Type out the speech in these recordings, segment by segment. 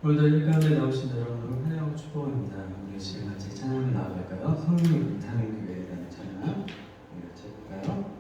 오늘도 이 가운데 나오신 여러분을 환영하고 축복합니다. 우리 지금 같이 찬양을 나아갈까요? 성령 비타민 교회라는 찬양 우리 같이 해볼까요?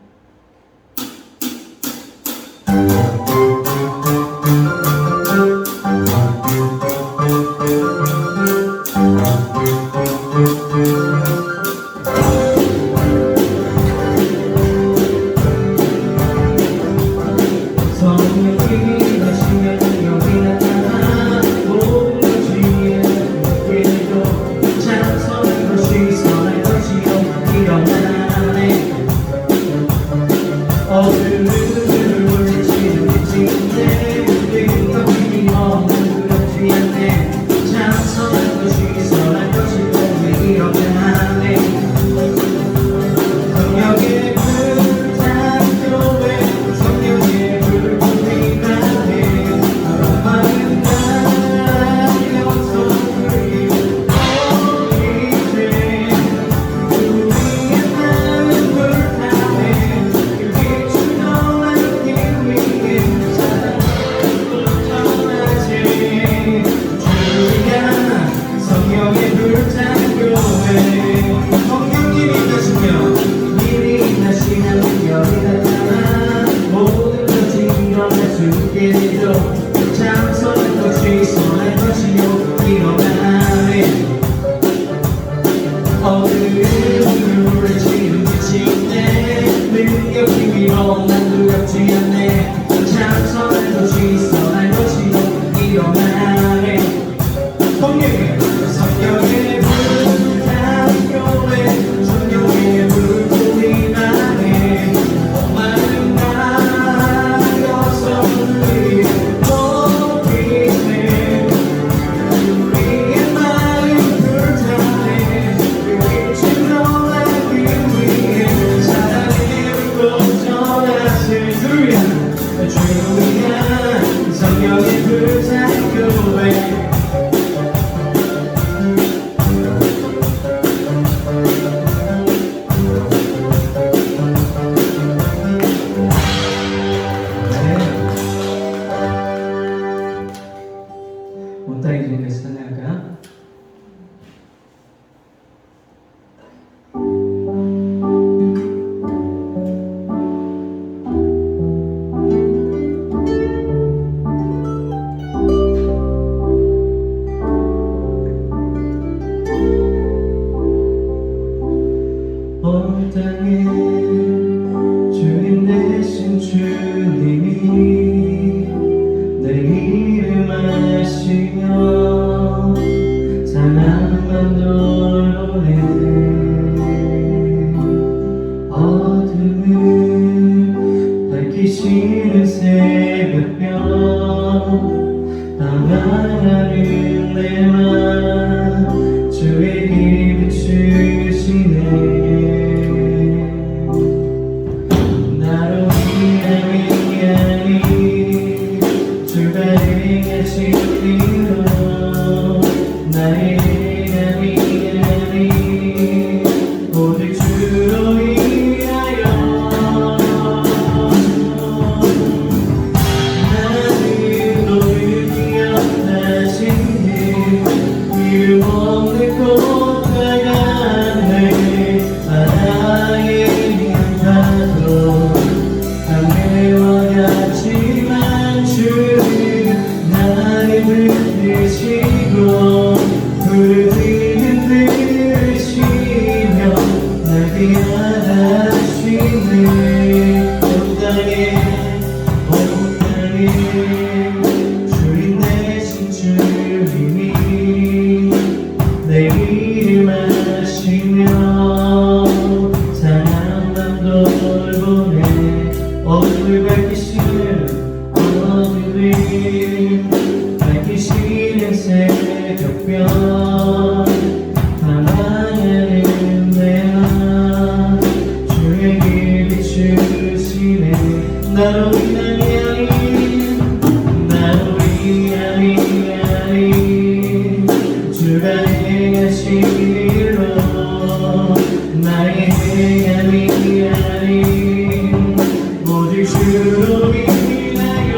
주인 되신 주님이 내 이름 아시며 찬양만 돌보네 어둠을 밝히시는 새벽별 나가는 내 맘 주에게 비추시네 주인 되신 주님이 내 이름 아시며 찬양만 돌보네 어둠을 밝히시는 새벽별 하나님 내 맘 주에게 비추시네 나로 위하여 주가 행하신 일로 나의 행함이 모두 주로 인하여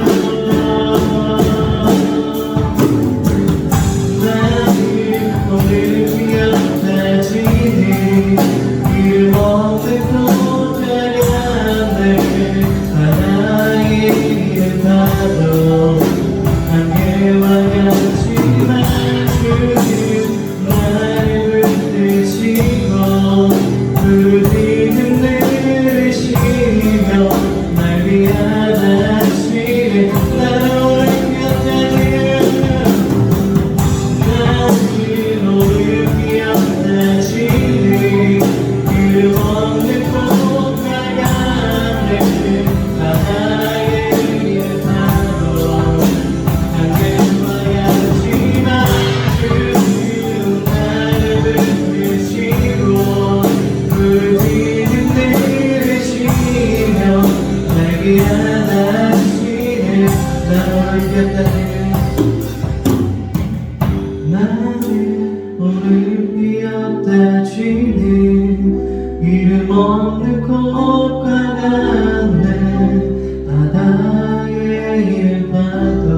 가지는 이름 없는 꽃과 같네. 바다의 일파도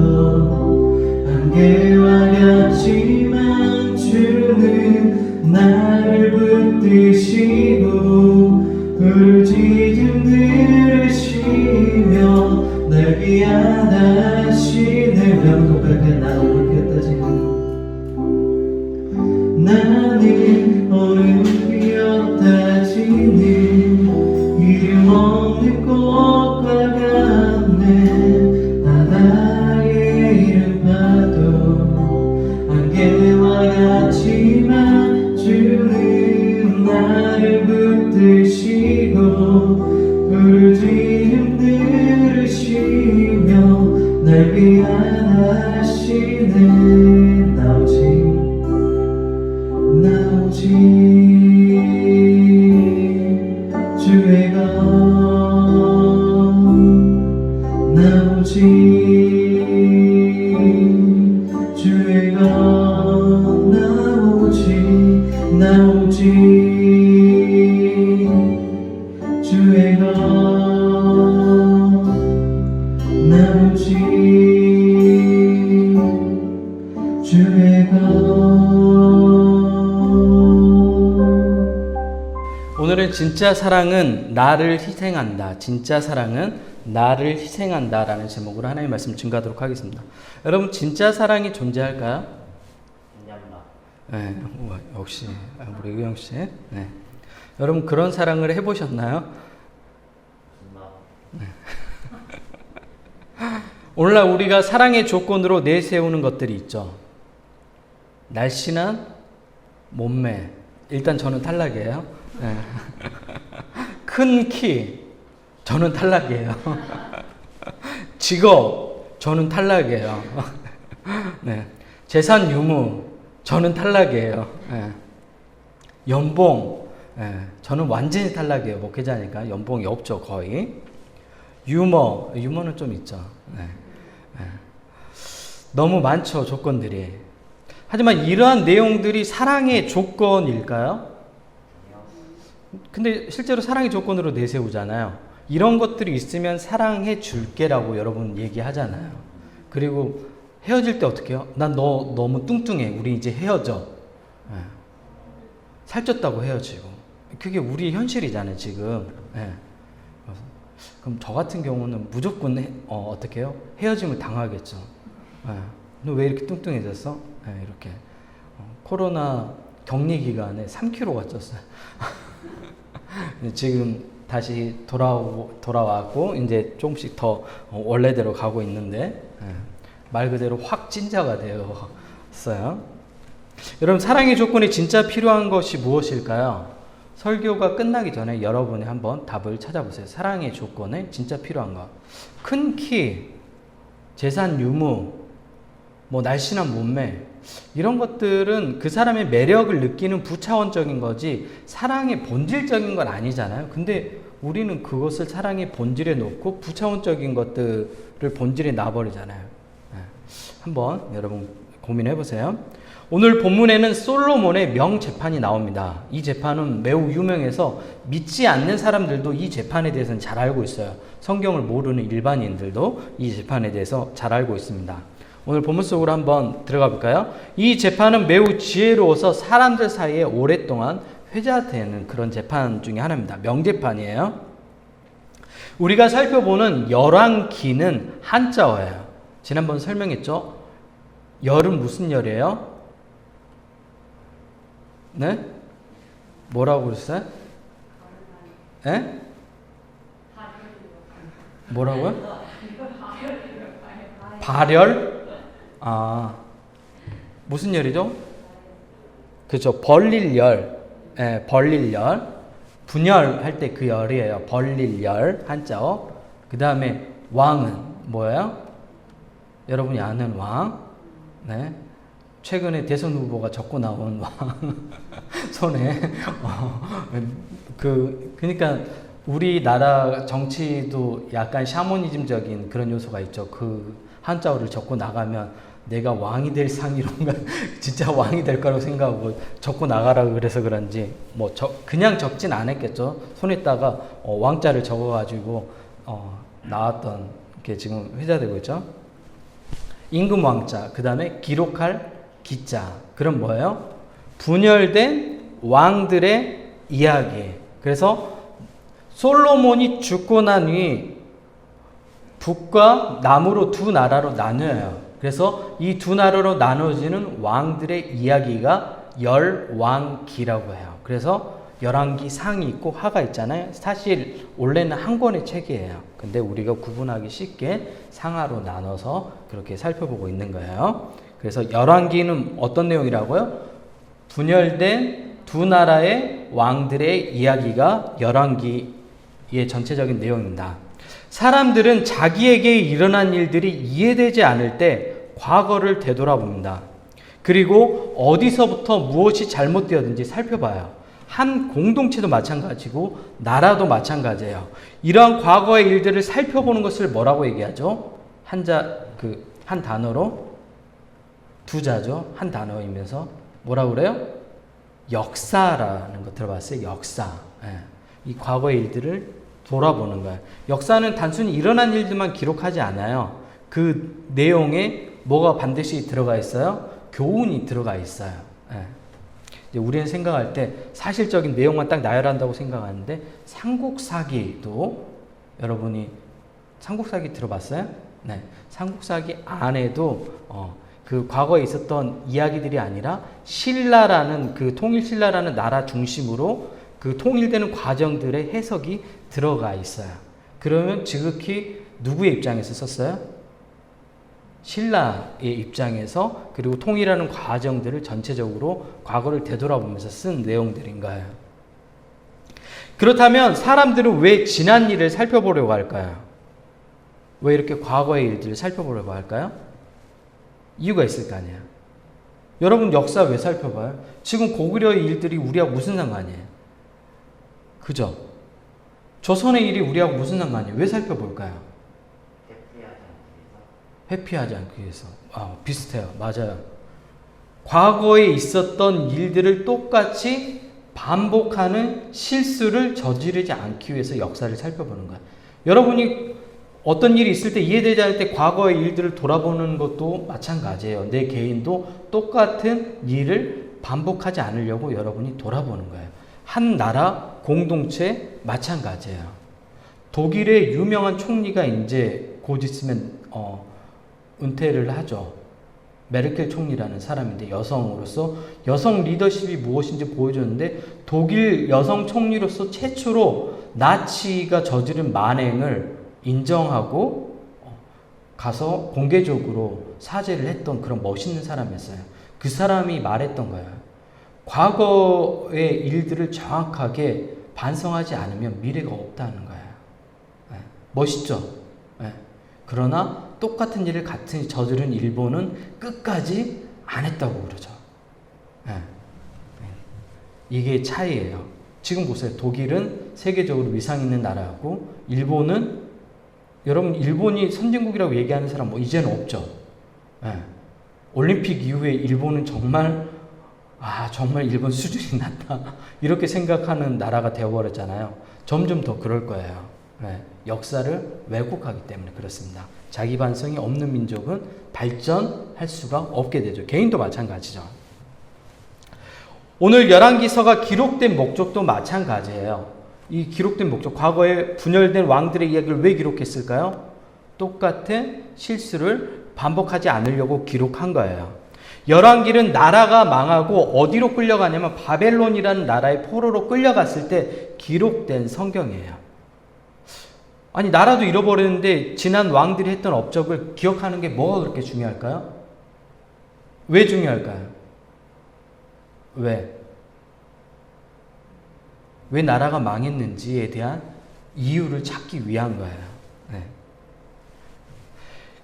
안개와 같지만 주는 나를 붙드시고 부르짖음 들으시며 날 위하시네. 명 고백해. 나도 모르겠다 지금. 나는 어느 피었다 지는 이름 없는 꽃과 같네. 바다의 이름 파도 안개와 같지만 주는 나를 붙드시고 부르짖음 들으시며 날 위하시네. 나오지 주의 것 나오지 주의 것 나오지 주의 것 나오지 주의 것. 오늘은 진짜 사랑은 나를 희생한다. 진짜 사랑은 나를 희생한다 라는 제목으로 하나님의 말씀 증거하도록 하겠습니다. 여러분, 진짜 사랑이 존재할까요? 네, 역시 우리 의영씨. 네. 여러분, 그런 사랑을 해보셨나요? 네. 오늘날 우리가 사랑의 조건으로 내세우는 것들이 있죠. 날씬한 몸매. 일단 저는 탈락이에요. 네. 큰 키. 저는 탈락이에요. 직업. 저는 탈락이에요. 네. 재산 유무. 저는 탈락이에요. 네. 연봉. 네. 저는 완전히 탈락이에요. 목회자니까 연봉이 없죠, 거의. 유머는 좀 있죠. 네. 네. 너무 많죠, 조건들이. 하지만 이러한 내용들이 사랑의 조건일까요? 근데 실제로 사랑의 조건으로 내세우잖아요. 이런 것들이 있으면 사랑해 줄게라고 여러분 얘기하잖아요. 그리고 헤어질 때 어떻게 해요? 난 너 너무 뚱뚱해. 우리 이제 헤어져. 네. 살쪘다고 헤어지고. 그게 우리 현실이잖아요, 지금. 네. 그럼 저 같은 경우는 무조건 어떻게 해요? 헤어짐을 당하겠죠. 네. 너 왜 이렇게 뚱뚱해졌어? 네, 이렇게. 코로나 격리 기간에 3kg가 쪘어요. 지금 다시 돌아왔고 이제 조금씩 더 원래대로 가고 있는데 말 그대로 확 찐자가 되었어요. 여러분, 사랑의 조건이 진짜 필요한 것이 무엇일까요? 설교가 끝나기 전에 여러분이 한번 답을 찾아보세요. 사랑의 조건에 진짜 필요한 것. 큰 키, 재산 유무, 날씬한 몸매, 이런 것들은 그 사람의 매력을 느끼는 부차원적인 거지 사랑의 본질적인 건 아니잖아요. 근데 우리는 그것을 사랑의 본질에 놓고 부차원적인 것들을 본질에 놔버리잖아요. 한번 여러분 고민해 보세요. 오늘 본문에는 솔로몬의 명재판이 나옵니다. 이 재판은 매우 유명해서 믿지 않는 사람들도 이 재판에 대해서는 잘 알고 있어요. 성경을 모르는 일반인들도 이 재판에 대해서 잘 알고 있습니다. 오늘 본문 속으로 한번 들어가 볼까요? 이 재판은 매우 지혜로워서 사람들 사이에 오랫동안 회자되는 그런 재판 중에 하나입니다. 명재판이에요. 우리가 살펴보는 열왕기는 한자어예요. 지난번 설명했죠? 열은 무슨 열이에요? 네? 뭐라고 그랬어요? 네? 뭐라고요? 발열? 무슨 열이죠? 그렇죠. 벌릴 열. 예, 벌릴 열. 분열할 때 그 열이에요. 벌릴 열. 한자어. 그 다음에 왕은 뭐예요? 여러분이 아는 왕. 네. 최근에 대선 후보가 적고 나온 왕. 손에. 그러니까 우리나라 정치도 약간 샤머니즘적인 그런 요소가 있죠. 그 한자어를 적고 나가면 내가 왕이 될 상이론가 진짜 왕이 될 거라고 생각하고 적고 나가라고 그래서 그런지 뭐 그냥 적진 않았겠죠. 손에다가 왕자를 적어가지고 나왔던 게 지금 회자되고 있죠. 임금 왕자, 그 다음에 기록할 기자. 그럼 뭐예요? 분열된 왕들의 이야기. 그래서 솔로몬이 죽고 난 뒤 북과 남으로 두 나라로 나뉘어요. 그래서 이 두 나라로 나눠지는 왕들의 이야기가 열왕기라고 해요. 그래서 열왕기 상이 있고 하가 있잖아요. 사실 원래는 한 권의 책이에요. 근데 우리가 구분하기 쉽게 상하로 나눠서 그렇게 살펴보고 있는 거예요. 그래서 열왕기는 어떤 내용이라고요? 분열된 두 나라의 왕들의 이야기가 열왕기의 전체적인 내용입니다. 사람들은 자기에게 일어난 일들이 이해되지 않을 때 과거를 되돌아봅니다. 그리고 어디서부터 무엇이 잘못되었는지 살펴봐요. 한 공동체도 마찬가지고 나라도 마찬가지예요. 이러한 과거의 일들을 살펴보는 것을 뭐라고 얘기하죠? 한 단어로 두 자죠. 한 단어이면서 뭐라고 그래요? 역사라는 거 들어봤어요? 역사. 이 과거의 일들을 돌아보는 거예요. 역사는 단순히 일어난 일들만 기록하지 않아요. 그 내용에 뭐가 반드시 들어가 있어요? 교훈이 들어가 있어요. 이제 우리는 생각할 때 사실적인 내용만 딱 나열한다고 생각하는데 삼국사기도 여러분이 삼국사기 들어봤어요? 네. 삼국사기 안에도 그 과거에 있었던 이야기들이 아니라 신라라는 그 통일신라라는 나라 중심으로 그 통일되는 과정들의 해석이 들어가 있어요. 그러면 지극히 누구의 입장에서 썼어요? 신라의 입장에서 그리고 통일하는 과정들을 전체적으로 과거를 되돌아보면서 쓴 내용들인 거예요. 그렇다면 사람들은 왜 지난 일을 살펴보려고 할까요? 왜 이렇게 과거의 일들을 살펴보려고 할까요? 이유가 있을 거 아니에요. 여러분 역사 왜 살펴봐요? 지금 고구려의 일들이 우리하고 무슨 상관이에요? 그죠? 조선의 일이 우리하고 무슨 상관이에요? 왜 살펴볼까요? 회피하지 않기 위해서. 비슷해요. 맞아요. 과거에 있었던 일들을 똑같이 반복하는 실수를 저지르지 않기 위해서 역사를 살펴보는 거예요. 여러분이 어떤 일이 있을 때 이해되지 않을 때 과거의 일들을 돌아보는 것도 마찬가지예요. 내 개인도 똑같은 일을 반복하지 않으려고 여러분이 돌아보는 거예요. 한 나라 공동체 마찬가지예요. 독일의 유명한 총리가 이제 곧 있으면 은퇴를 하죠. 메르켈 총리라는 사람인데 여성으로서 여성 리더십이 무엇인지 보여줬는데 독일 여성 총리로서 최초로 나치가 저지른 만행을 인정하고 가서 공개적으로 사죄를 했던 그런 멋있는 사람이었어요. 그 사람이 말했던 거예요. 과거의 일들을 정확하게 반성하지 않으면 미래가 없다는 거예요. 멋있죠? 그러나 똑같은 일을 같이 저지른 일본은 끝까지 안 했다고 그러죠. 이게 차이예요. 지금 보세요. 독일은 세계적으로 위상 있는 나라고 일본은 여러분 일본이 선진국이라고 얘기하는 사람 뭐 이제는 없죠. 올림픽 이후에 일본은 정말 일본 수준이 낮다 이렇게 생각하는 나라가 되어버렸잖아요. 점점 더 그럴 거예요. 역사를 왜곡하기 때문에 그렇습니다. 자기 반성이 없는 민족은 발전할 수가 없게 되죠. 개인도 마찬가지죠. 오늘 열왕기서가 기록된 목적도 마찬가지예요. 이 기록된 목적, 과거에 분열된 왕들의 이야기를 왜 기록했을까요? 똑같은 실수를 반복하지 않으려고 기록한 거예요. 열왕기는 나라가 망하고 어디로 끌려가냐면 바벨론이라는 나라의 포로로 끌려갔을 때 기록된 성경이에요. 아니 나라도 잃어버렸는데 지난 왕들이 했던 업적을 기억하는 게 뭐가 그렇게 중요할까요? 왜 중요할까요? 왜 나라가 망했는지에 대한 이유를 찾기 위한 거예요.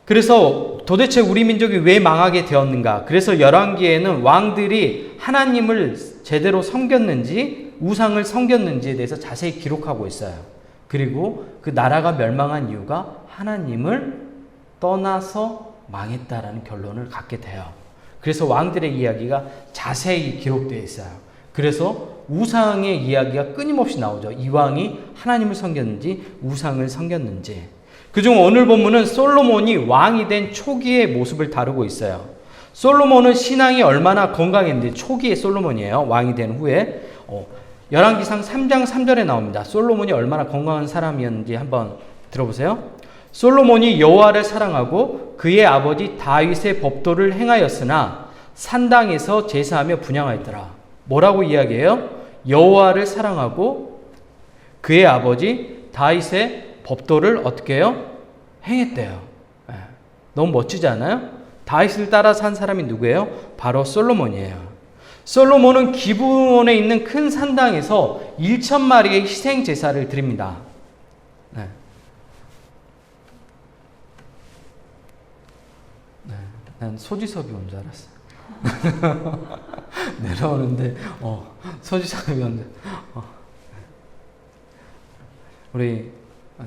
그래서 도대체 우리 민족이 왜 망하게 되었는가? 그래서 열왕기에는 왕들이 하나님을 제대로 섬겼는지 우상을 섬겼는지에 대해서 자세히 기록하고 있어요. 그리고 그 나라가 멸망한 이유가 하나님을 떠나서 망했다라는 결론을 갖게 돼요. 그래서 왕들의 이야기가 자세히 기록되어 있어요. 그래서 우상의 이야기가 끊임없이 나오죠. 이 왕이 하나님을 섬겼는지 우상을 섬겼는지. 그중 오늘 본문은 솔로몬이 왕이 된 초기의 모습을 다루고 있어요. 솔로몬은 신앙이 얼마나 건강했는지 초기의 솔로몬이에요. 왕이 된 후에. 열왕기상 3장 3절에 나옵니다. 솔로몬이 얼마나 건강한 사람이었는지 한번 들어보세요. 솔로몬이 여호와를 사랑하고 그의 아버지 다윗의 법도를 행하였으나 산당에서 제사하며 분향하였더라. 뭐라고 이야기해요? 여호와를 사랑하고 그의 아버지 다윗의 법도를 어떻게 해요? 행했대요. 너무 멋지지 않아요? 다윗을 따라 산 사람이 누구예요? 바로 솔로몬이에요. 솔로몬은 기브온에 있는 큰 산당에서 1,000마리의 희생 제사를 드립니다. 난 소지섭이 온 줄 알았어. 내려오는데 소지섭이 온데 우리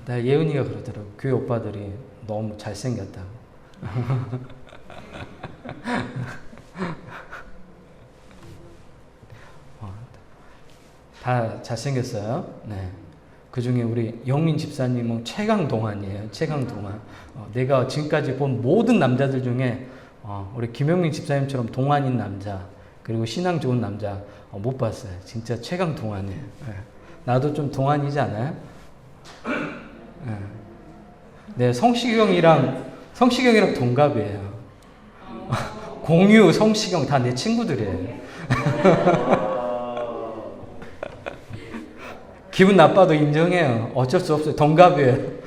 나 예은이가 그러더라고. 교회 오빠들이 너무 잘생겼다고. 다 잘생겼어요. 네. 그 중에 우리 영민 집사님은 최강 동안이에요. 최강 동안. 내가 지금까지 본 모든 남자들 중에 우리 김영민 집사님처럼 동안인 남자, 그리고 신앙 좋은 남자 못 봤어요. 진짜 최강 동안이에요. 네. 나도 좀 동안이지 않아요? 네, 성시경이랑 동갑이에요. 공유, 성시경 다 내 친구들이에요. 기분 나빠도 인정해요. 어쩔 수 없어요. 동갑이에요.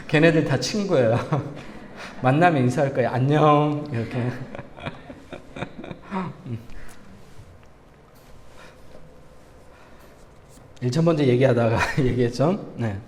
걔네들 다 친구예요. 만나면 인사할 거예요. 안녕 이렇게. 1,000번째 얘기하다가 얘기했죠. 네.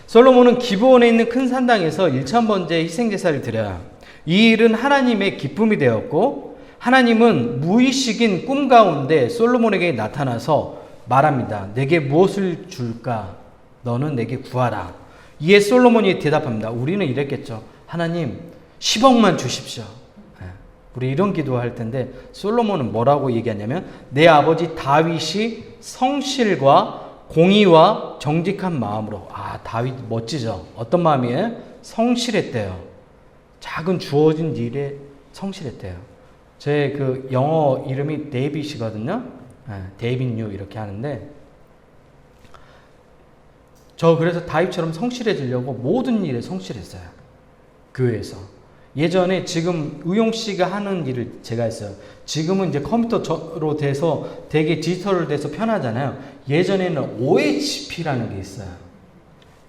솔로몬은 기브온에 있는 큰 산당에서 1,000번째 희생제사를 드려요. 이 일은 하나님의 기쁨이 되었고 하나님은 무의식인 꿈 가운데 솔로몬에게 나타나서 말합니다. 내게 무엇을 줄까? 너는 내게 구하라. 이에 솔로몬이 대답합니다. 우리는 이랬겠죠. 하나님 10억만 주십시오. 우리 이런 기도할 텐데 솔로몬은 뭐라고 얘기하냐면 내 아버지 다윗이 성실과 공의와 정직한 마음으로. 다윗 멋지죠. 어떤 마음이에요? 성실했대요. 작은 주어진 일에 성실했대요. 제 그 영어 이름이 데이빗이거든요. 데이빗 뉴 이렇게 하는데 저 그래서 다윗처럼 성실해지려고 모든 일에 성실했어요. 교회에서. 예전에 지금 의용 씨가 하는 일을 제가 했어요. 지금은 이제 컴퓨터로 돼서 되게 디지털로 돼서 편하잖아요. 예전에는 OHP라는 게 있어요.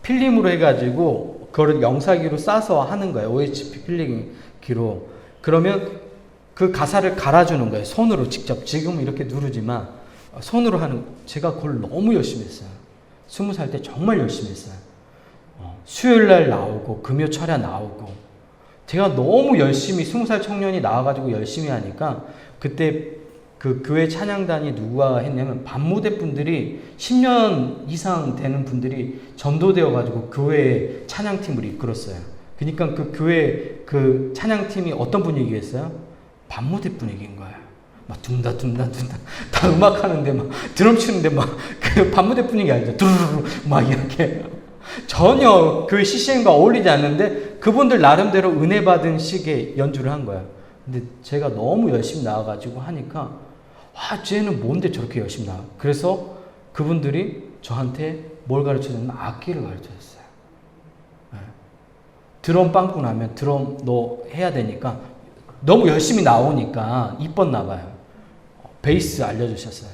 필름으로 해가지고 그걸 영상기로 싸서 하는 거예요. OHP 필름기로. 그러면 그 가사를 갈아주는 거예요. 손으로 직접. 지금은 이렇게 누르지만 손으로 하는. 제가 그걸 너무 열심히 했어요. 20살 때 정말 열심히 했어요. 수요일날 나오고 금요 철야 나오고. 제가 너무 열심히 20살 청년이 나와가지고 열심히 하니까 그때 그 교회 찬양단이 누가 했냐면 밤무대 분들이 10년 이상 되는 분들이 전도되어가지고 교회 찬양팀을 이끌었어요. 그러니까 그 교회 그 찬양팀이 어떤 분위기였어요? 밤무대 분위기인 거예요. 막 둥다둥다 다 음악하는데 막 드럼 치는데 막 그 밤무대 분위기 알죠? 두루루루 막 이렇게 전혀 교회 CCM과 어울리지 않는데 그분들 나름대로 은혜 받은 식의 연주를 한 거예요. 근데 제가 너무 열심히 나와가지고 하니까 쟤는 뭔데 저렇게 열심히 나와. 그래서 그분들이 저한테 뭘 가르쳐줬냐면 악기를 가르쳐줬어요. 드럼 빵꾸 나면 드럼 너 해야 되니까 너무 열심히 나오니까 이뻤나 봐요. 베이스 알려주셨어요.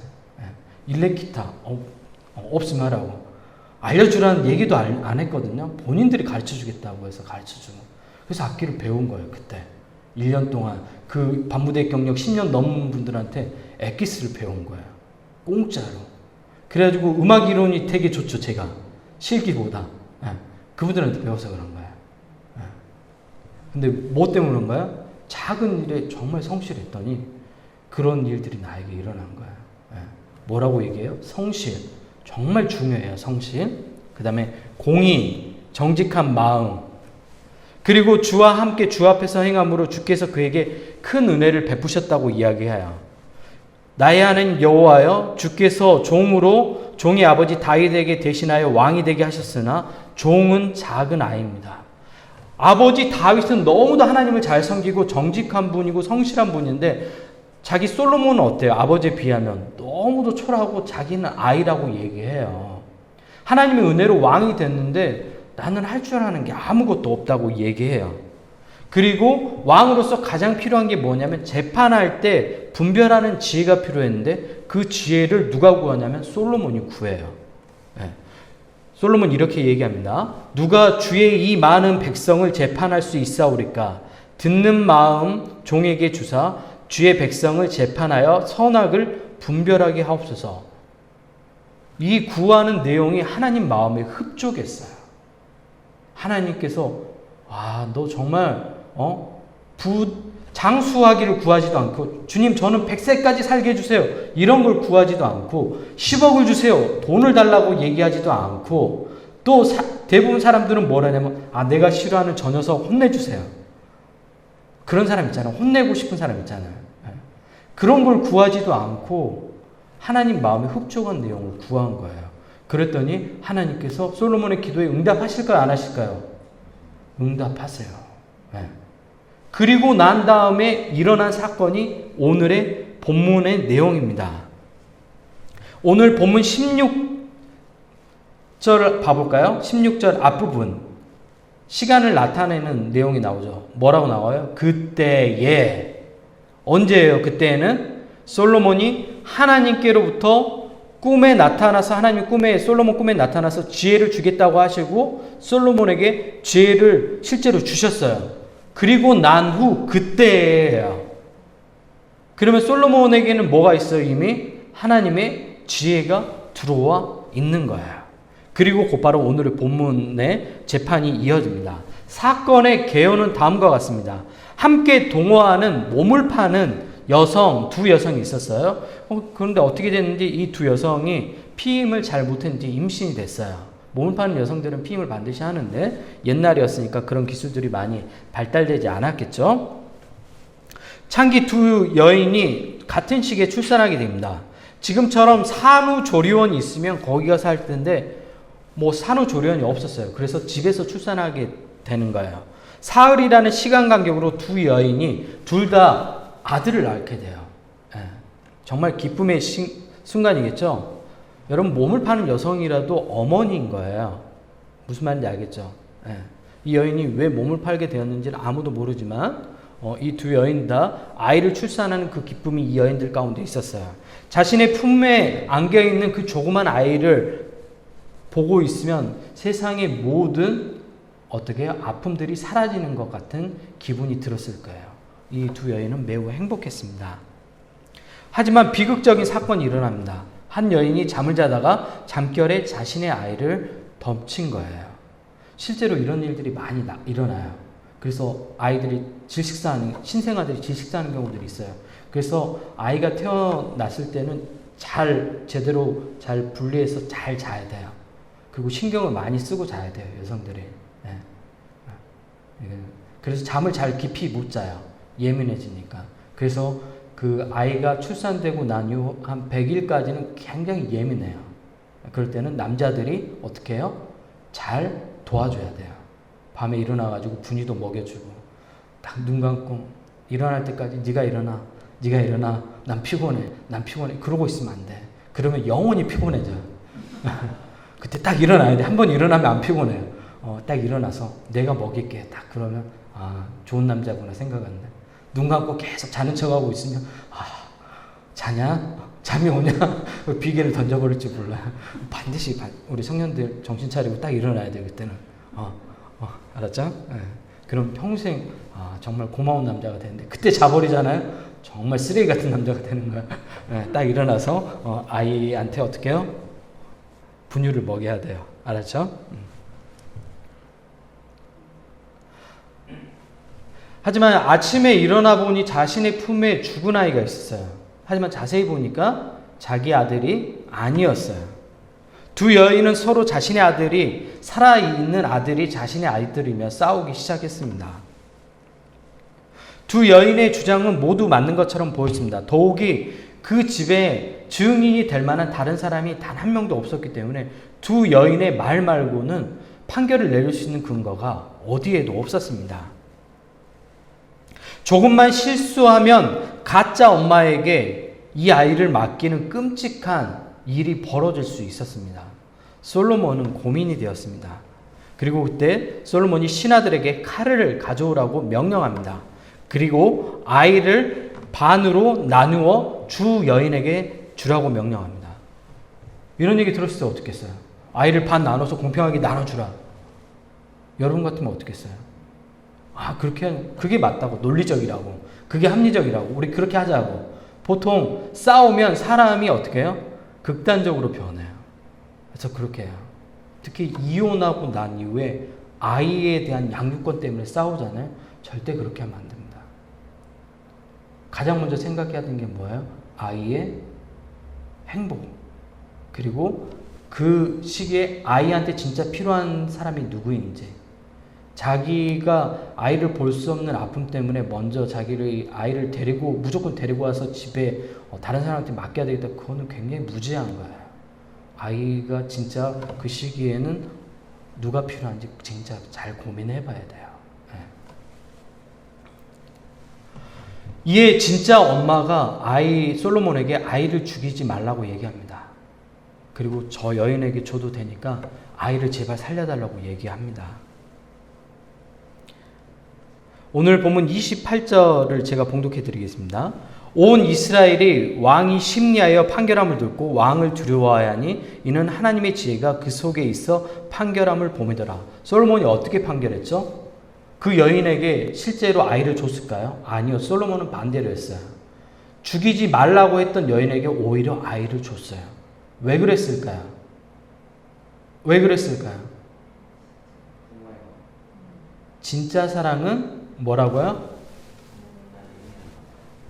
일렉 기타 없으면 하라고. 알려주라는 얘기도 안 했거든요. 본인들이 가르쳐주겠다고 해서 가르쳐주고. 그래서 악기를 배운 거예요. 그때 1년 동안 그 밤무대 경력 10년 넘은 분들한테 엑기스를 배운 거예요. 공짜로. 그래가지고 음악 이론이 되게 좋죠. 제가 실기보다. 그분들한테 배워서 그런 거예요. 근데 뭐 때문에 그런 거야? 작은 일에 정말 성실했더니 그런 일들이 나에게 일어난 거예요. 뭐라고 얘기해요? 성실. 정말 중요해요. 성실. 그 다음에 공의, 정직한 마음. 그리고 주와 함께 주 앞에서 행함으로 주께서 그에게 큰 은혜를 베푸셨다고 이야기해요. 나의 하나님 여호와여, 주께서 종으로 종의 아버지 다윗에게 대신하여 왕이 되게 하셨으나 종은 작은 아이입니다. 아버지 다윗은 너무도 하나님을 잘 섬기고 정직한 분이고 성실한 분인데 자기 솔로몬은 어때요? 아버지에 비하면 너무도 초라하고 자기는 아이라고 얘기해요. 하나님의 은혜로 왕이 됐는데 나는 할 줄 아는 게 아무것도 없다고 얘기해요. 그리고 왕으로서 가장 필요한 게 뭐냐면 재판할 때 분별하는 지혜가 필요했는데 그 지혜를 누가 구하냐면 솔로몬이 구해요. 네. 솔로몬 이렇게 얘기합니다. 누가 주의 이 많은 백성을 재판할 수 있사오리까? 듣는 마음 종에게 주사 주의 백성을 재판하여 선악을 분별하게 하옵소서. 이 구하는 내용이 하나님 마음에 흡족했어요. 하나님께서 너 정말 장수하기를 구하지도 않고 주님 저는 100세까지 살게 해주세요. 이런 걸 구하지도 않고 10억을 주세요. 돈을 달라고 얘기하지도 않고 또 대부분 사람들은 뭐라냐면 내가 싫어하는 저 녀석 혼내주세요. 그런 사람 있잖아요. 혼내고 싶은 사람 있잖아요. 그런 걸 구하지도 않고 하나님 마음에 흡족한 내용을 구한 거예요. 그랬더니 하나님께서 솔로몬의 기도에 응답하실까요? 안 하실까요? 응답하세요. 네. 그리고 난 다음에 일어난 사건이 오늘의 본문의 내용입니다. 오늘 본문 16절 봐볼까요? 16절 앞부분 시간을 나타내는 내용이 나오죠. 뭐라고 나와요? 그때에. 언제예요? 그때에는 솔로몬이 하나님께로부터 꿈에 나타나서 하나님 솔로몬 꿈에 나타나서 지혜를 주겠다고 하시고 솔로몬에게 지혜를 실제로 주셨어요. 그리고 난 후 그때예요. 그러면 솔로몬에게는 뭐가 있어요? 이미 하나님의 지혜가 들어와 있는 거예요. 그리고 곧바로 오늘의 본문의 재판이 이어집니다. 사건의 개요는 다음과 같습니다. 함께 동거하는 몸을 파는 두 여성이 있었어요. 그런데 어떻게 됐는지 이 두 여성이 피임을 잘 못했는지 임신이 됐어요. 몸을 파는 여성들은 피임을 반드시 하는데 옛날이었으니까 그런 기술들이 많이 발달되지 않았겠죠. 창기 두 여인이 같은 시기에 출산하게 됩니다. 지금처럼 산후조리원이 있으면 거기 가서 할 텐데 산후조리원이 없었어요. 그래서 집에서 출산하게 되는 거예요. 사흘이라는 시간 간격으로 두 여인이 둘 다 아들을 낳게 돼요. 정말 기쁨의 순간이겠죠. 여러분 몸을 파는 여성이라도 어머니인 거예요. 무슨 말인지 알겠죠. 이 여인이 왜 몸을 팔게 되었는지는 아무도 모르지만 이 두 여인 다 아이를 출산하는 그 기쁨이 이 여인들 가운데 있었어요. 자신의 품에 안겨있는 그 조그만 아이를 보고 있으면 세상의 모든 아픔들이 사라지는 것 같은 기분이 들었을 거예요. 이 두 여인은 매우 행복했습니다. 하지만 비극적인 사건이 일어납니다. 한 여인이 잠을 자다가 잠결에 자신의 아이를 덮친 거예요. 실제로 이런 일들이 많이 일어나요. 그래서 아이들이 신생아들이 질식사하는 경우들이 있어요. 그래서 아이가 태어났을 때는 제대로 잘 분리해서 잘 자야 돼요. 그리고 신경을 많이 쓰고 자야 돼요, 여성들이. 그래서 잠을 잘 깊이 못 자요. 예민해지니까. 그래서 그 아이가 출산되고 난 이후 한 100일까지는 굉장히 예민해요. 그럴 때는 남자들이 어떻게 해요? 잘 도와줘야 돼요. 밤에 일어나가지고 분유도 먹여주고 딱 눈 감고 일어날 때까지 네가 일어나 난 피곤해 그러고 있으면 안 돼. 그러면 영원히 피곤해져요. 그때 딱 일어나야 돼. 한 번 일어나면 안 피곤해요. 딱 일어나서 내가 먹일게. 딱 그러면 좋은 남자구나 생각한다. 눈 감고 계속 자는 척하고 있으면 자냐? 잠이 오냐? 비계를 던져버릴지 몰라요. 반드시 우리 청년들 정신 차리고 딱 일어나야 돼요. 그때는. 알았죠? 그럼 평생 정말 고마운 남자가 되는데 그때 자버리잖아요. 정말 쓰레기 같은 남자가 되는 거야. 딱 일어나서 아이한테 어떻게 해요? 분유를 먹여야 돼요. 알았죠? 하지만 아침에 일어나 보니 자신의 품에 죽은 아이가 있었어요. 하지만 자세히 보니까 자기 아들이 아니었어요. 두 여인은 서로 자신의 아들이 살아있는 아들이 자신의 아이들이며 싸우기 시작했습니다. 두 여인의 주장은 모두 맞는 것처럼 보였습니다. 더욱이 그 집에 증인이 될 만한 다른 사람이 단 한 명도 없었기 때문에 두 여인의 말 말고는 판결을 내릴 수 있는 근거가 어디에도 없었습니다. 조금만 실수하면 가짜 엄마에게 이 아이를 맡기는 끔찍한 일이 벌어질 수 있었습니다. 솔로몬은 고민이 되었습니다. 그리고 그때 솔로몬이 신하들에게 칼을 가져오라고 명령합니다. 그리고 아이를 반으로 나누어 주 여인에게 주라고 명령합니다. 이런 얘기 들었을 때 어떻겠어요? 아이를 반 나눠서 공평하게 나눠주라. 여러분 같으면 어떻겠어요? 그게 맞다고, 논리적이라고, 그게 합리적이라고, 우리 그렇게 하자고. 보통 싸우면 사람이 어떻게 해요? 극단적으로 변해요. 그래서 그렇게 해요. 특히 이혼하고 난 이후에 아이에 대한 양육권 때문에 싸우잖아요. 절대 그렇게 하면 안 됩니다. 가장 먼저 생각해야 되는 게 뭐예요? 아이의 행복. 그리고 그 시기에 아이한테 진짜 필요한 사람이 누구인지. 자기가 아이를 볼 수 없는 아픔 때문에 먼저 아이를 무조건 데리고 와서 집에 다른 사람한테 맡겨야 되겠다. 그거는 굉장히 무지한 거예요. 아이가 진짜 그 시기에는 누가 필요한지 진짜 잘 고민해 봐야 돼요. 이에 진짜 엄마가 솔로몬에게 아이를 죽이지 말라고 얘기합니다. 그리고 저 여인에게 줘도 되니까 아이를 제발 살려달라고 얘기합니다. 오늘 본문 28절을 제가 봉독해 드리겠습니다. 온 이스라엘이 왕이 심리하여 판결함을 듣고 왕을 두려워하니 이는 하나님의 지혜가 그 속에 있어 판결함을 봄이더라. 솔로몬이 어떻게 판결했죠? 그 여인에게 실제로 아이를 줬을까요? 아니요. 솔로몬은 반대로 했어요. 죽이지 말라고 했던 여인에게 오히려 아이를 줬어요. 왜 그랬을까요? 진짜 사랑은 뭐라고요?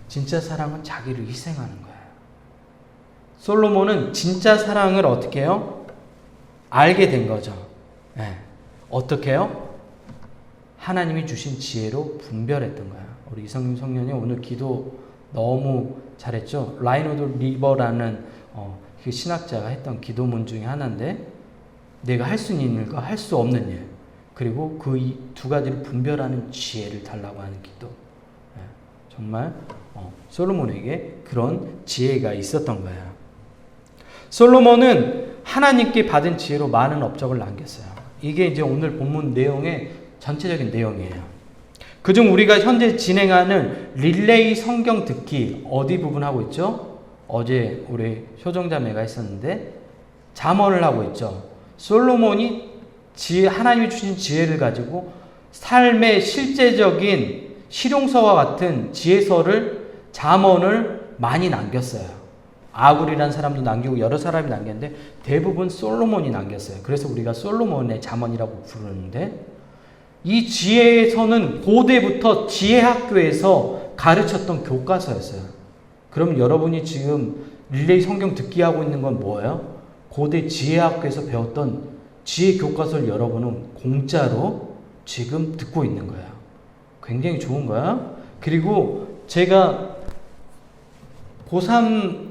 진짜 사랑은 자기를 희생하는 거예요. 솔로몬은 진짜 사랑을 어떻게 해요? 알게 된 거죠. 어떻게 해요? 하나님이 주신 지혜로 분별했던 거예요. 우리 이성균 성년이 오늘 기도 너무 잘했죠. 라이노드 리버라는 그 신학자가 했던 기도문 중에 하나인데, 내가 할 수 있는 일과 할 수 없는 일, 그리고 그 두 가지를 분별하는 지혜를 달라고 하는 기도. 정말 솔로몬에게 그런 지혜가 있었던 거예요. 솔로몬은 하나님께 받은 지혜로 많은 업적을 남겼어요. 이게 이제 오늘 본문 내용의 전체적인 내용이에요. 그중 우리가 현재 진행하는 릴레이 성경 듣기 어디 부분 하고 있죠? 어제 우리 효정자매가 했었는데 잠언을 하고 있죠. 솔로몬이 하나님이 주신 지혜를 가지고 삶의 실제적인 실용서와 같은 지혜서를, 잠언을 많이 남겼어요. 아굴이라는 사람도 남기고 여러 사람이 남겼는데 대부분 솔로몬이 남겼어요. 그래서 우리가 솔로몬의 잠언이라고 부르는데, 이 지혜서는 고대부터 지혜학교에서 가르쳤던 교과서였어요. 그럼 여러분이 지금 릴레이 성경 듣기 하고 있는 건 뭐예요? 고대 지혜학교에서 배웠던 지혜 교과서를 여러분은 공짜로 지금 듣고 있는 거예요. 굉장히 좋은 거야. 그리고 제가 고3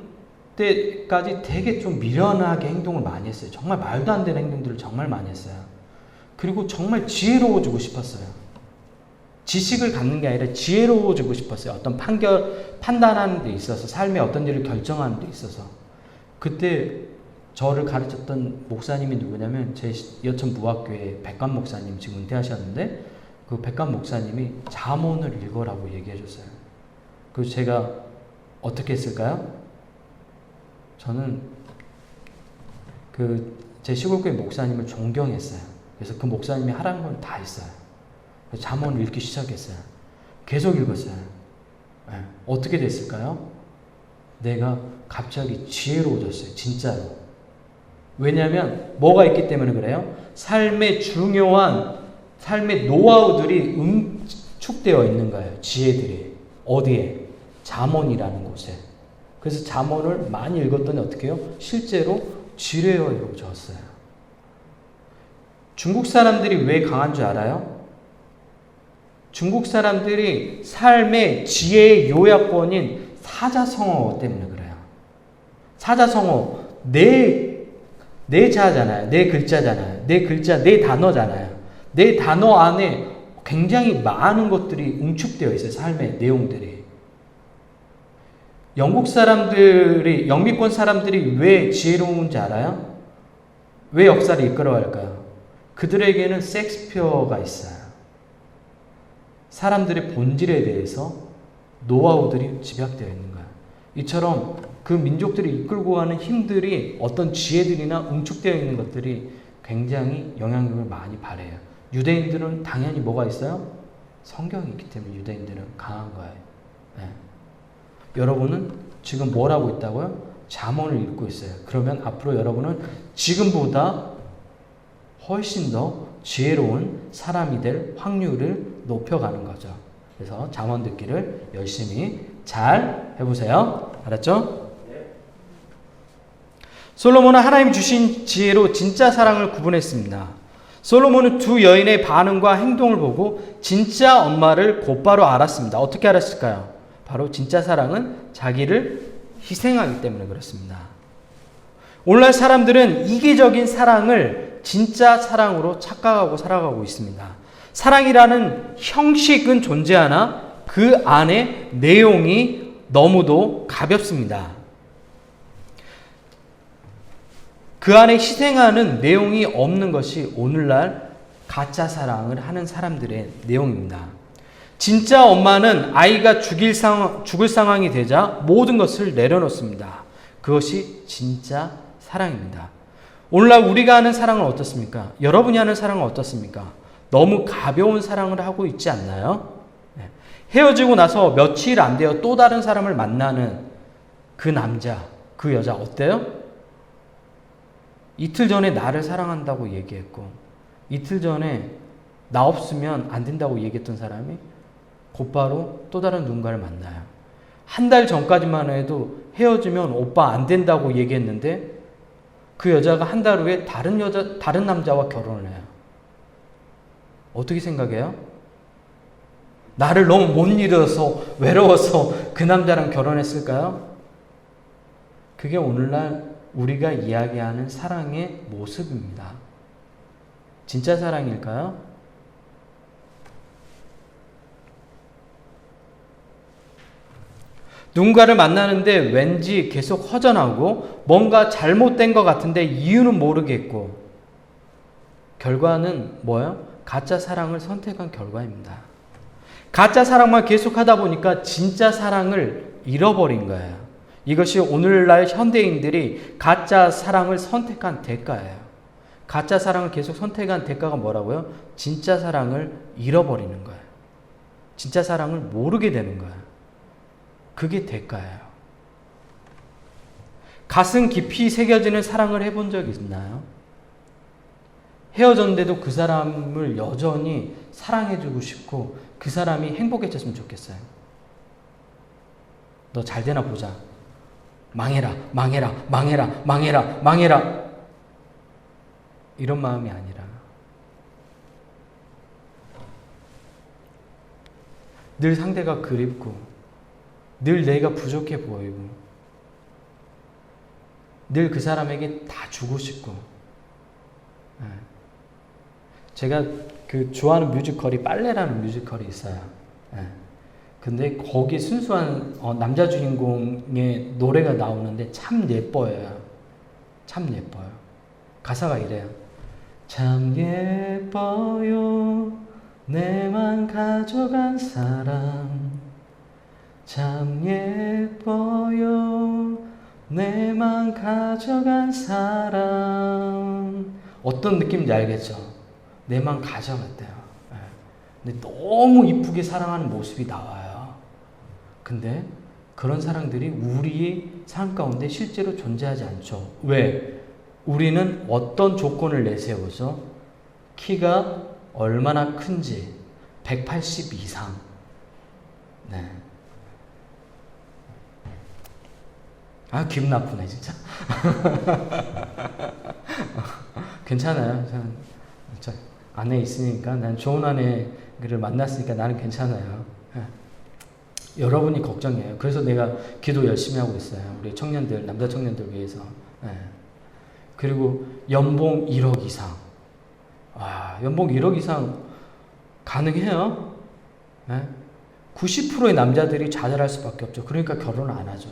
때까지 되게 좀 미련하게 행동을 많이 했어요. 정말 말도 안 되는 행동들을 정말 많이 했어요. 그리고 정말 지혜로워지고 싶었어요. 지식을 갖는 게 아니라 지혜로워지고 싶었어요. 어떤 판단하는 데 있어서, 삶의 어떤 일을 결정하는 데 있어서. 그때 저를 가르쳤던 목사님이 누구냐면 제 여천 무학교의 백관 목사님, 지금 은퇴하셨는데 그 백관 목사님이 잠언을 읽으라고 얘기해 줬어요. 그래서 제가 어떻게 했을까요? 저는 제 시골교회 목사님을 존경했어요. 그래서 그 목사님이 하라는 건 다 했어요. 그래서 잠언을 읽기 시작했어요. 계속 읽었어요. 어떻게 됐을까요? 내가 갑자기 지혜로워졌어요. 진짜로. 왜냐하면 뭐가 있기 때문에 그래요? 삶의 중요한 삶의 노하우들이 응축되어 있는 거예요. 지혜들이. 어디에? 잠언이라는 곳에. 그래서 잠언을 많이 읽었더니 어떻게 해요? 실제로 지뢰로 이루어졌어요. 중국 사람들이 왜 강한 줄 알아요? 중국 사람들이 삶의 지혜의 요약본인 사자성어 때문에 그래요. 사자성어, 네 자잖아요. 네 글자잖아요. 네 글자, 네 단어잖아요. 네 단어 안에 굉장히 많은 것들이 응축되어 있어요. 삶의 내용들이. 영미권 사람들이 왜 지혜로운지 알아요? 왜 역사를 이끌어갈까요? 그들에게는 셰익스피어가 있어요. 사람들의 본질에 대해서 노하우들이 집약되어 있는 거예요. 이처럼 그 민족들이 이끌고 가는 힘들이 어떤 지혜들이나 응축되어 있는 것들이 굉장히 영향력을 많이 발휘해요. 유대인들은 당연히 뭐가 있어요? 성경이 있기 때문에 유대인들은 강한 거예요. 네. 여러분은 지금 뭘 하고 있다고요? 잠언을 읽고 있어요. 그러면 앞으로 여러분은 지금보다 훨씬 더 지혜로운 사람이 될 확률을 높여가는 거죠. 그래서 잠언 듣기를 열심히 잘 해보세요. 알았죠? 솔로몬은 하나님 주신 지혜로 진짜 사랑을 구분했습니다. 솔로몬은 두 여인의 반응과 행동을 보고 진짜 엄마를 곧바로 알았습니다. 어떻게 알았을까요? 바로 진짜 사랑은 자기를 희생하기 때문에 그렇습니다. 오늘날 사람들은 이기적인 사랑을 진짜 사랑으로 착각하고 살아가고 있습니다. 사랑이라는 형식은 존재하나 그 안에 내용이 너무도 가볍습니다. 그 안에 희생하는 내용이 없는 것이 오늘날 가짜 사랑을 하는 사람들의 내용입니다. 진짜 엄마는 아이가 죽을 상황이 되자 모든 것을 내려놓습니다. 그것이 진짜 사랑입니다. 오늘날 우리가 하는 사랑은 어떻습니까? 여러분이 하는 사랑은 어떻습니까? 너무 가벼운 사랑을 하고 있지 않나요? 헤어지고 나서 며칠 안 되어 또 다른 사람을 만나는 그 남자, 그 여자 어때요? 이틀 전에 나를 사랑한다고 얘기했고 이틀 전에 나 없으면 안 된다고 얘기했던 사람이 곧바로 또 다른 누군가를 만나요. 한 달 전까지만 해도 헤어지면 오빠 안 된다고 얘기했는데 그 여자가 한 달 후에 다른 남자와 결혼을 해요. 어떻게 생각해요? 나를 너무 못 잃어서 외로워서 그 남자랑 결혼했을까요? 그게 오늘날 우리가 이야기하는 사랑의 모습입니다. 진짜 사랑일까요? 누군가를 만나는데 왠지 계속 허전하고 뭔가 잘못된 것 같은데 이유는 모르겠고 결과는 뭐예요? 가짜 사랑을 선택한 결과입니다. 가짜 사랑만 계속하다 보니까 진짜 사랑을 잃어버린 거예요. 이것이 오늘날 현대인들이 가짜 사랑을 선택한 대가예요. 가짜 사랑을 계속 선택한 대가가 뭐라고요? 진짜 사랑을 잃어버리는 거예요. 진짜 사랑을 모르게 되는 거예요. 그게 대가예요. 가슴 깊이 새겨지는 사랑을 해본 적 있나요? 헤어졌는데도 그 사람을 여전히 사랑해주고 싶고 그 사람이 행복해졌으면 좋겠어요. 너 잘 되나 보자. 망해라, 망해라, 망해라, 망해라, 망해라. 이런 마음이 아니라 늘 상대가 그립고 늘 내가 부족해 보이고 늘 그 사람에게 다 주고 싶고 제가 그 좋아하는 뮤지컬이 빨래라는 뮤지컬이 있어요. 근데 거기 순수한 남자 주인공의 노래가 나오는데 참 예뻐요. 참 예뻐요. 가사가 이래요. 참 예뻐요 내만 가져간 사람 참 예뻐요 내만 가져간 사람. 어떤 느낌인지 알겠죠? 내만 가져갔대요. 근데 너무 이쁘게 사랑하는 모습이 나와요. 근데 그런 사랑들이 우리의 삶 가운데 실제로 존재하지 않죠. 왜? 우리는 어떤 조건을 내세우죠? 키가 얼마나 큰지 180 이상. 네. 아, 기분 나쁘네, 진짜. 괜찮아요. 저 아내 있으니까, 난 좋은 아내를 만났으니까 나는 괜찮아요. 여러분이 걱정이에요. 그래서 내가 기도 열심히 하고 있어요. 우리 청년들, 남자 청년들 위해서. 그리고 연봉 1억 이상. 연봉 1억 이상 가능해요? 90%의 남자들이 좌절할 수밖에 없죠. 그러니까 결혼을 안 하죠.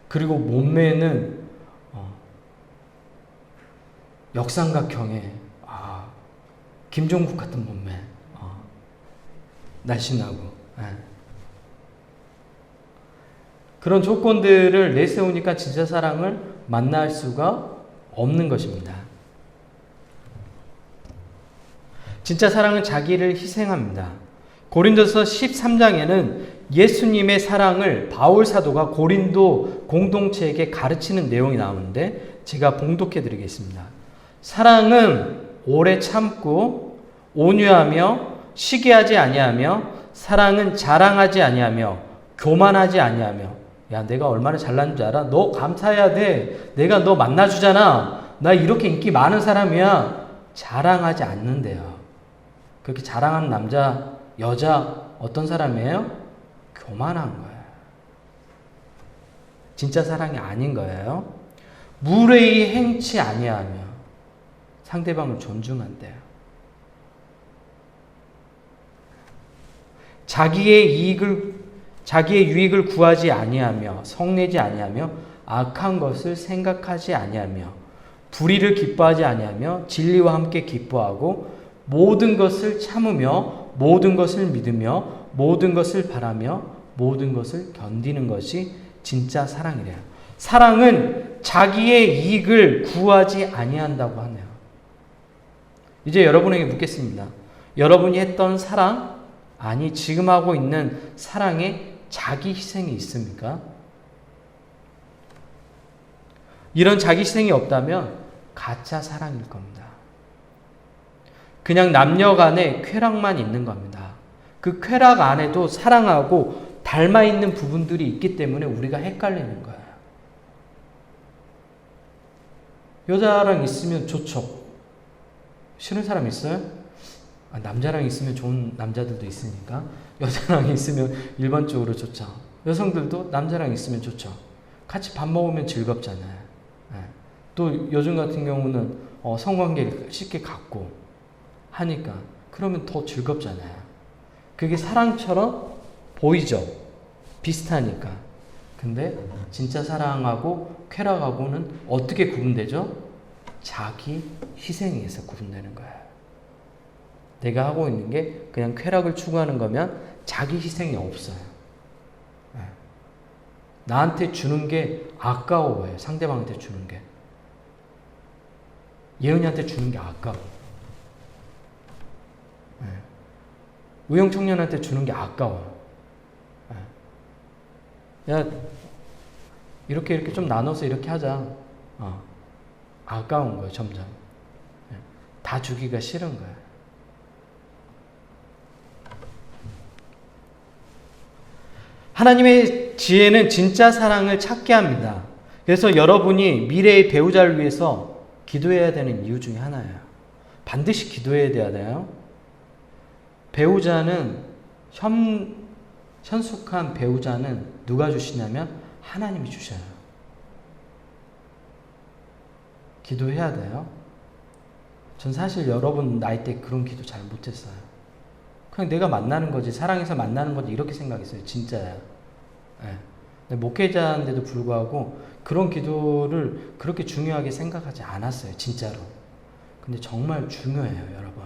그리고 몸매는 역삼각형의 김종국 같은 몸매, 날씬하고 그런 조건들을 내세우니까 진짜 사랑을 만날 수가 없는 것입니다. 진짜 사랑은 자기를 희생합니다. 고린도서 13장에는 예수님의 사랑을 바울 사도가 고린도 공동체에게 가르치는 내용이 나오는데 제가 봉독해 드리겠습니다. 사랑은 오래 참고 온유하며 시기하지 아니하며 사랑은 자랑하지 아니하며 교만하지 아니하며. 야, 내가 얼마나 잘난 줄 알아? 너 감사해야 돼. 내가 너 만나주잖아. 나 이렇게 인기 많은 사람이야. 자랑하지 않는데요. 그렇게 자랑하는 남자, 여자 어떤 사람이에요? 교만한 거예요. 진짜 사랑이 아닌 거예요. 무례히 행치 아니하며 상대방을 존중한대요. 자기의 유익을 구하지 아니하며 성내지 아니하며 악한 것을 생각하지 아니하며 불의를 기뻐하지 아니하며 진리와 함께 기뻐하고 모든 것을 참으며 모든 것을 믿으며 모든 것을 바라며 모든 것을 견디는 것이 진짜 사랑이래요. 사랑은 자기의 이익을 구하지 아니한다고 하네요. 이제 여러분에게 묻겠습니다. 여러분이 했던 사랑, 아니 지금 하고 있는 사랑에 자기 희생이 있습니까? 이런 자기 희생이 없다면 가짜 사랑일 겁니다. 그냥 남녀 간의 쾌락만 있는 겁니다. 그 쾌락 안에도 사랑하고 닮아 있는 부분들이 있기 때문에 우리가 헷갈리는 거예요. 여자랑 있으면 좋죠. 싫은 사람 있어요? 남자랑 있으면 좋은 남자들도 있으니까 여자랑 있으면 일반적으로 좋죠. 여성들도 남자랑 있으면 좋죠. 같이 밥 먹으면 즐겁잖아요. 또 요즘 같은 경우는 성관계를 쉽게 갖고 하니까 그러면 더 즐겁잖아요. 그게 사랑처럼 보이죠. 비슷하니까. 근데 진짜 사랑하고 쾌락하고는 어떻게 구분되죠? 자기 희생에 의해서 구분되는 거예요. 내가 하고 있는 게 그냥 쾌락을 추구하는 거면 자기 희생이 없어요. 나한테 주는 게 아까워요. 상대방한테 주는 게. 예은이한테 주는 게 아까워. 우영 청년한테 주는 게 아까워. 야, 이렇게 좀 나눠서 이렇게 하자. 아까운 거예요, 점점. 다 주기가 싫은 거예요. 하나님의 지혜는 진짜 사랑을 찾게 합니다. 그래서 여러분이 미래의 배우자를 위해서 기도해야 되는 이유 중에 하나예요. 반드시 기도해야 돼요. 배우자는 현숙한 배우자는 누가 주시냐면 하나님이 주셔요. 기도해야 돼요. 전 사실 여러분 나이 때 그런 기도 잘 못했어요. 그냥 내가 만나는 거지, 사랑해서 만나는 거지 이렇게 생각했어요. 진짜야. 목회자인데도 불구하고 그런 기도를 그렇게 중요하게 생각하지 않았어요. 진짜로. 근데 정말 중요해요, 여러분.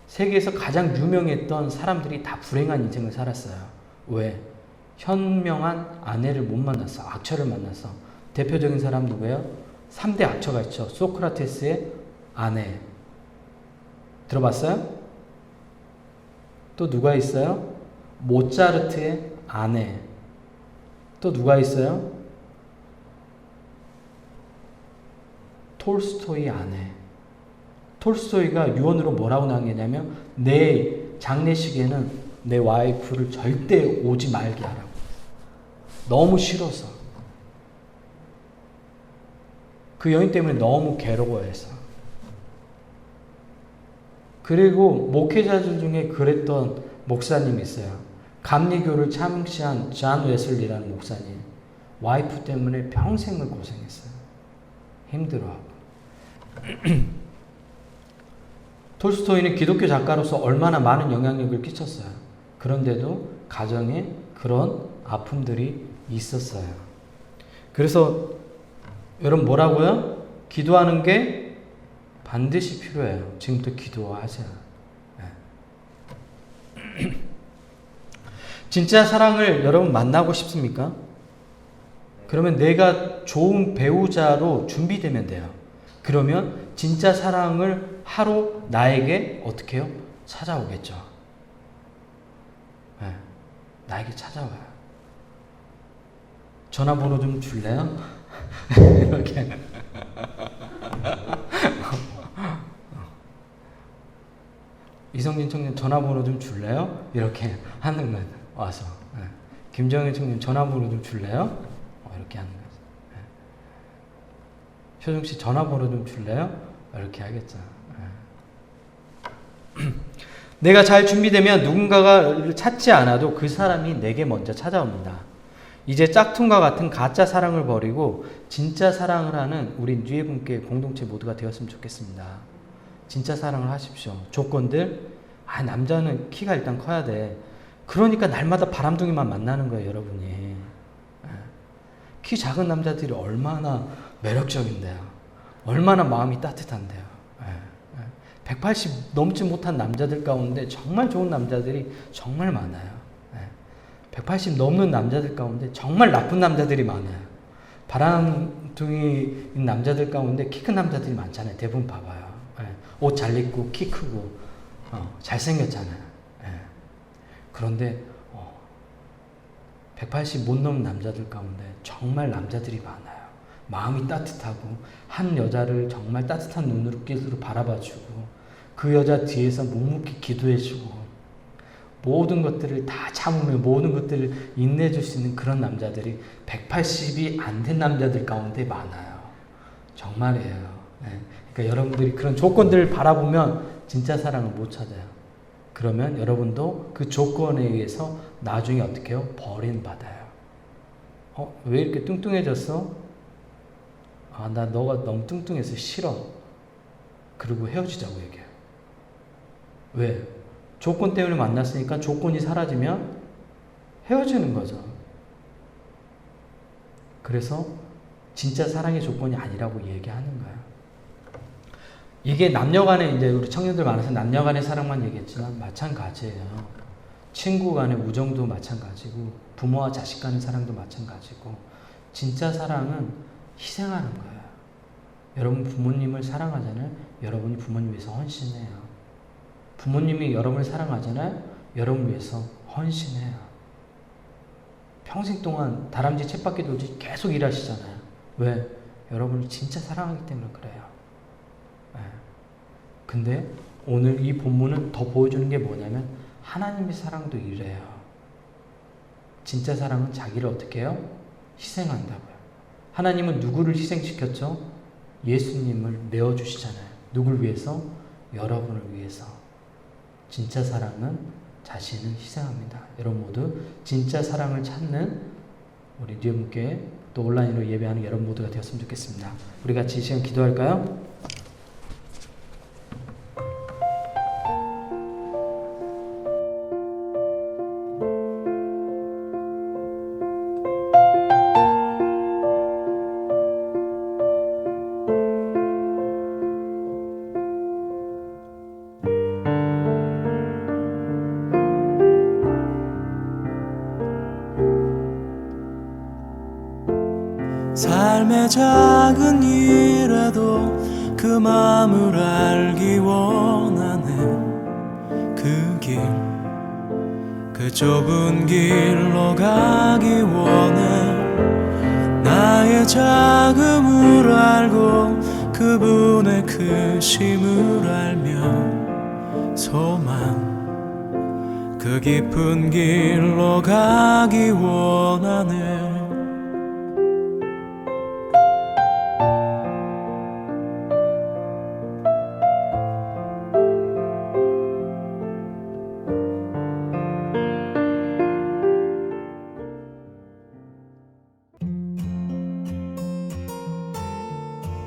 세계에서 가장 유명했던 사람들이 다 불행한 인생을 살았어요. 왜? 현명한 아내를 못 만났어. 악처를 만났어. 대표적인 사람 누구예요? 3대 악처가 있죠. 소크라테스의 아내. 들어봤어요? 또 누가 있어요? 모차르트의 아내. 또 누가 있어요? 톨스토이 아내. 톨스토이가 유언으로 뭐라고 남겼냐면 내 장례식에는 내 와이프를 절대 오지 말게 하라고. 너무 싫어서. 그 여인 때문에 너무 괴로워해서. 그리고 목회자들 중에 그랬던 목사님이 있어요. 감리교를 창시한 존 웨슬리라는 목사님. 와이프 때문에 평생을 고생했어요. 힘들어하고. 톨스토이는 기독교 작가로서 얼마나 많은 영향력을 끼쳤어요. 그런데도 가정에 그런 아픔들이 있었어요. 그래서 여러분 뭐라고요? 기도하는 게 반드시 필요해요. 지금부터 기도하세요. 네. 진짜 사랑을 여러분 만나고 싶습니까? 그러면 내가 좋은 배우자로 준비되면 돼요. 그러면 진짜 사랑을 하루 나에게 어떻게 해요? 찾아오겠죠. 네. 나에게 찾아와요. 전화번호 좀 줄래요? 이렇게. 이성진 청년 전화번호 좀 줄래요? 이렇게 하는 거예요. 와서. 네. 김정일 청년 전화번호 좀 줄래요? 이렇게 하는 거죠. 네. 효정 씨 전화번호 좀 줄래요? 이렇게 하겠죠. 네. 내가 잘 준비되면 누군가를 찾지 않아도 그 사람이 내게 먼저 찾아옵니다. 이제 짝퉁과 같은 가짜 사랑을 버리고 진짜 사랑을 하는 우리 뉴에분께 공동체 모두가 되었으면 좋겠습니다. 진짜 사랑을 하십시오. 조건들, 남자는 키가 일단 커야 돼. 그러니까 날마다 바람둥이만 만나는 거예요, 여러분이. 키 작은 남자들이 얼마나 매력적인데요. 얼마나 마음이 따뜻한데요. 180 넘지 못한 남자들 가운데 정말 좋은 남자들이 정말 많아요. 180 넘는 남자들 가운데 정말 나쁜 남자들이 많아요. 바람둥이인 남자들 가운데 키 큰 남자들이 많잖아요. 대부분 봐봐요. 옷 잘 입고 키 크고 잘생겼잖아요. 그런데 180 못 넘는 남자들 가운데 정말 남자들이 많아요. 마음이 따뜻하고 한 여자를 정말 따뜻한 눈으로 바라봐주고 그 여자 뒤에서 묵묵히 기도해주고 모든 것들을 다 참으며 모든 것들을 인내해줄 수 있는 그런 남자들이 180이 안 된 남자들 가운데 많아요. 정말이에요. 그러니까 여러분들이 그런 조건들을 바라보면 진짜 사랑을 못 찾아요. 그러면 여러분도 그 조건에 의해서 나중에 어떻게 해요? 버림받아요. 왜 이렇게 뚱뚱해졌어? 나 너가 너무 뚱뚱해서 싫어. 그리고 헤어지자고 얘기해요. 왜? 조건 때문에 만났으니까 조건이 사라지면 헤어지는 거죠. 그래서 진짜 사랑의 조건이 아니라고 얘기하는 거예요. 이게 남녀간에 이제 우리 청년들 많아서 남녀간의 사랑만 얘기했지만 마찬가지예요. 친구 간의 우정도 마찬가지고 부모와 자식 간의 사랑도 마찬가지고 진짜 사랑은 희생하는 거예요. 여러분 부모님을 사랑하잖아요. 여러분이 부모님 위해서 헌신해요. 부모님이 여러분을 사랑하잖아요. 여러분 위해서 헌신해요. 평생 동안 다람쥐 쳇바퀴 돌지 계속 일하시잖아요. 왜? 여러분을 진짜 사랑하기 때문에 그래요. 근데 오늘 이 본문은 더 보여주는 게 뭐냐면 하나님의 사랑도 이래요. 진짜 사랑은 자기를 어떻게 해요? 희생한다고요. 하나님은 누구를 희생시켰죠? 예수님을 내어주시잖아요. 누굴 위해서? 여러분을 위해서. 진짜 사랑은 자신을 희생합니다. 여러분 모두 진짜 사랑을 찾는 우리 뉴에분께 또 온라인으로 예배하는 여러분 모두가 되었으면 좋겠습니다. 우리 같이 이 시간 기도할까요? 삶의 작은 일에도 그 마음을 알기 원하네. 그 길, 그 좁은 길로 가기 원해. 나의 작음을 알고 그분의 크심을 알며 소망, 그 그 깊은 길로 가기 원하네.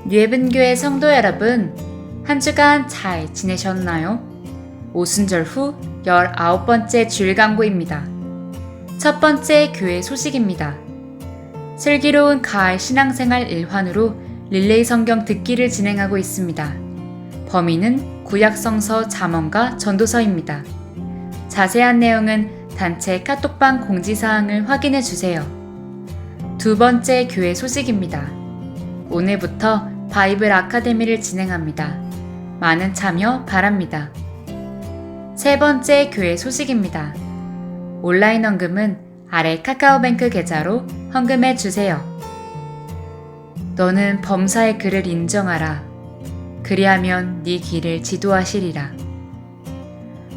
뉘에븐교회 성도 여러분, 한 주간 잘 지내셨나요? 오순절 후 19번째 주일 강구입니다. 첫 번째 교회 소식입니다. 슬기로운 가을 신앙생활 1환으로 릴레이 성경 듣기를 진행하고 있습니다. 범위는 구약성서 잠언과 전도서입니다. 자세한 내용은 단체 카톡방 공지사항을 확인해 주세요. 두 번째 교회 소식입니다. 오늘부터 바이블 아카데미를 진행합니다. 많은 참여 바랍니다. 세 번째 교회 소식입니다. 온라인 헌금은 아래 카카오뱅크 계좌로 헌금해 주세요. 너는 범사의 그를 인정하라. 그리하면 네 길을 지도하시리라.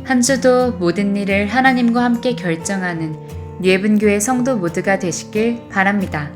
한 주도 모든 일을 하나님과 함께 결정하는 뉘에븐교회 성도 모두가 되시길 바랍니다.